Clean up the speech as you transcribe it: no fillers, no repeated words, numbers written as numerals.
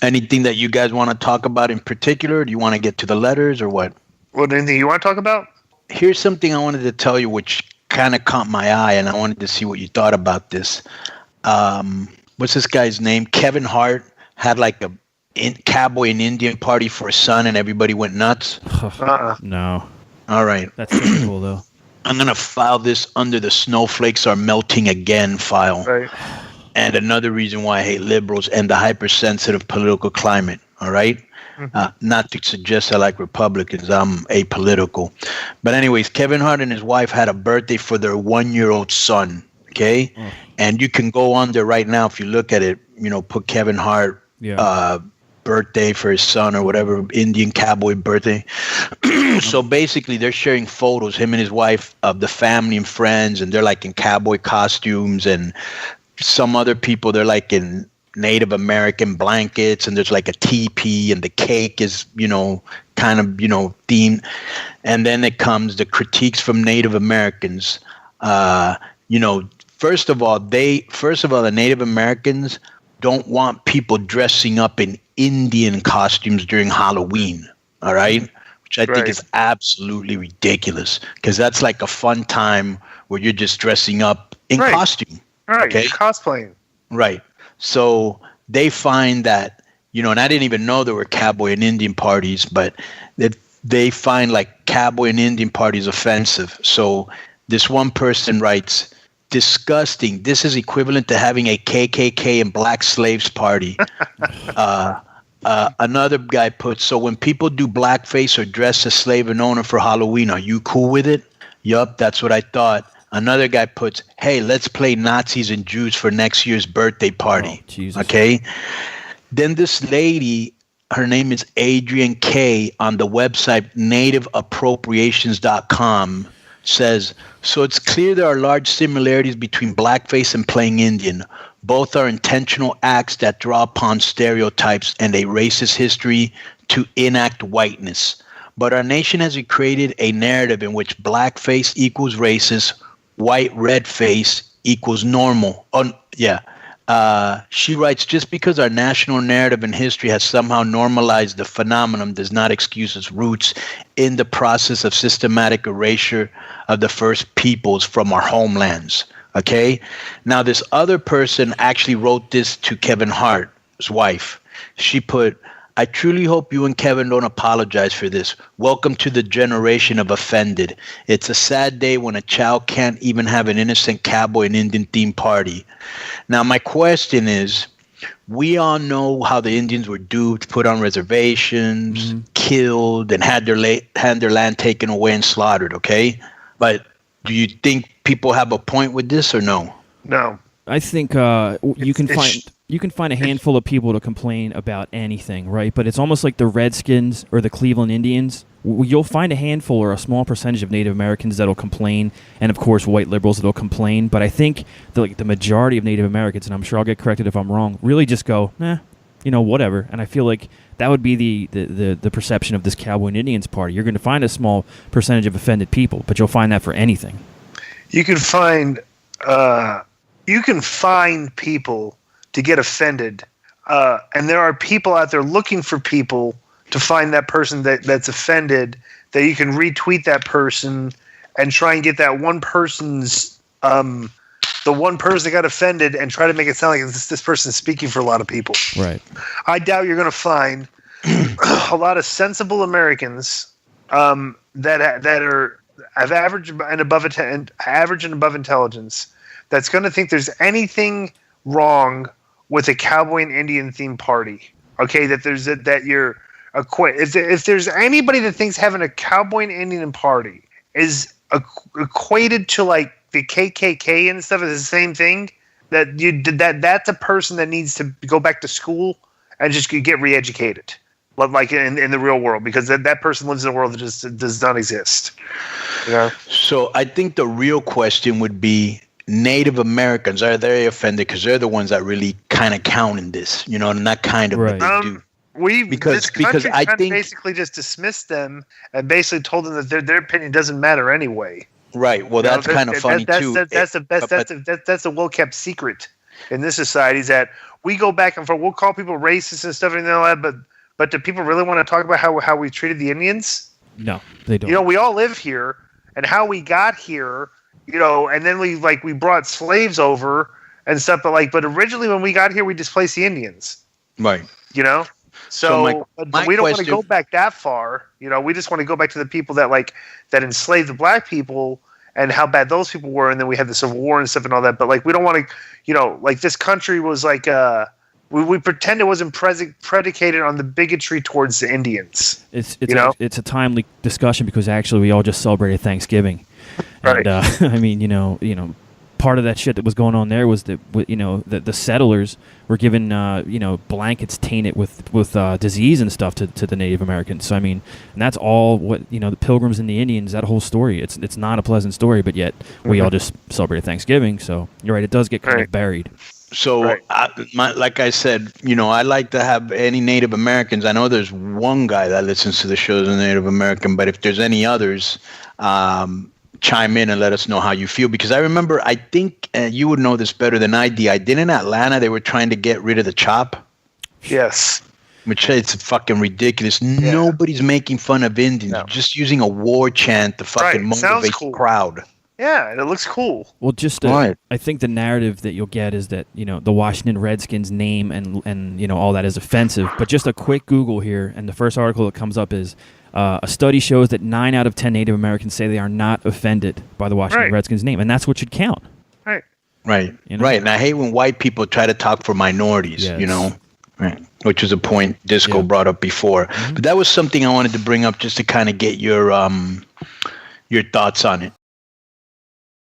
Anything that you guys want to talk about in particular? Do you want to get to the letters or what? Well, anything you want to talk about? Here's something I wanted to tell you, which kind of caught my eye, and I wanted to see what you thought about this. What's this guy's name? Kevin Hart had like a cowboy and Indian party for his son, and everybody went nuts. No. All right. That's typical, though. I'm going to file this under the snowflakes are melting again file. Right. And another reason why I hate liberals and the hypersensitive political climate. All right. Not to suggest I like Republicans. I'm apolitical. But anyways, Kevin Hart and his wife had a birthday for their 1-year-old son. Okay. And you can go on there right now if you look at it, put Kevin Hart birthday for his son or whatever, Indian cowboy birthday. So basically they're sharing photos, him and his wife, of the family and friends, and they're like in cowboy costumes, and some other people, they're like in Native American blankets, and there's like a teepee, and the cake is, kind of, themed. And then it comes the critiques from Native Americans. First of all, the Native Americans don't want people dressing up in Indian costumes during Halloween. All right. Which I think is absolutely ridiculous, because that's like a fun time where you're just dressing up in costume. Right. Okay? You're cosplaying. Right. So they find that, and I didn't even know there were cowboy and Indian parties, but they find like cowboy and Indian parties offensive. So this one person writes, disgusting. This is equivalent to having a KKK and black slaves party. Another guy puts, so when people do blackface or dress as slave and owner for Halloween, are you cool with it? Yup, that's what I thought. Another guy puts, hey, let's play Nazis and Jews for next year's birthday party. Oh, Jesus. Okay? Then this lady, her name is Adrian K, on the website nativeappropriations.com, says, so it's clear there are large similarities between blackface and playing Indian. Both are intentional acts that draw upon stereotypes and a racist history to enact whiteness. But our nation has created a narrative in which blackface equals racist, white red face equals normal. She writes, just because our national narrative and history has somehow normalized the phenomenon does not excuse its roots in the process of systematic erasure of the first peoples from our homelands. Okay? Now, this other person actually wrote this to Kevin Hart's wife. She put, I truly hope you and Kevin don't apologize for this. Welcome to the generation of offended. It's a sad day when a child can't even have an innocent cowboy and Indian themed party. Now, my question is, we all know how the Indians were duped, put on reservations, killed, and had their land taken away and slaughtered, okay? But do you think people have a point with this or no? No. I think you can find a handful of people to complain about anything, right? But it's almost like the Redskins or the Cleveland Indians. You'll find a handful or a small percentage of Native Americans that'll complain, and of course white liberals that'll complain. But I think the majority of Native Americans, and I'm sure I'll get corrected if I'm wrong, really just go, whatever. And I feel like that would be the perception of this Cowboy and Indians party. You're going to find a small percentage of offended people, but you'll find that for anything. You can find people to get offended, and there are people out there looking for people to find that person that's offended, that you can retweet that person and try and get that one person's the one person that got offended and try to make it sound like this person's speaking for a lot of people. Right. I doubt you're going to find a lot of sensible Americans that are of average and above intelligence that's going to think there's anything wrong with a cowboy and Indian themed party. Okay, if there's anybody that thinks having a cowboy and Indian party is equated to like the KKK and stuff is the same thing, that's a person that needs to go back to school and just get re-educated, like in the real world, because that person lives in a world that just does not exist. So I think the real question would be, Native Americans, are they offended? Because they're the ones that really kind of count in this, and that kind of what they do. Because I think basically just dismissed them and basically told them that their opinion doesn't matter anyway. Right. Well, that's kind of funny too. That's a well kept secret in this society, is that we go back and forth. We'll call people racist and stuff and all that, but do people really want to talk about how we treated the Indians? No, they don't. You know, we all live here, and how we got here. You know, and then we brought slaves over and stuff, but originally when we got here, we displaced the Indians. Right. You know, so my we don't want to question- go back that far. You know, we just want to go back to the people that enslaved the black people and how bad those people were, and then we had the Civil War and stuff and all that. But we don't want to, you know, this country was we pretend it wasn't predicated on the bigotry towards the Indians. It's a timely discussion because actually we all just celebrated Thanksgiving. Right. And, I mean, you know, part of that shit that was going on there was that, you know, the settlers were given, you know, blankets tainted with disease and stuff to the Native Americans. So, I mean, and that's all what, you know, the Pilgrims and the Indians, that whole story. It's not a pleasant story, but yet we all just celebrated Thanksgiving. So you're right, it does get kind of buried. So, like I said, you know, I like to have any Native Americans. I know there's one guy that listens to the show as a Native American, but if there's any others, chime in and let us know how you feel. Because I remember, I think you would know this better than I did in Atlanta, they were trying to get rid of the chop. Yes. Which it's fucking ridiculous. Yeah. Nobody's making fun of Indians. No. Just using a war chant to fucking motivate the crowd. Yeah, and it looks cool. Well, just I think the narrative that you'll get is that, you know, the Washington Redskins name and you know, all that is offensive. But just a quick Google here, and the first article that comes up is a study shows that 9 out of 10 Native Americans say they are not offended by the Washington Redskins name, and that's what should count. Right. You know? Right. And I hate when white people try to talk for minorities, you know. Right. Which is a point Disco brought up before. Mm-hmm. But that was something I wanted to bring up just to kind of get your thoughts on it.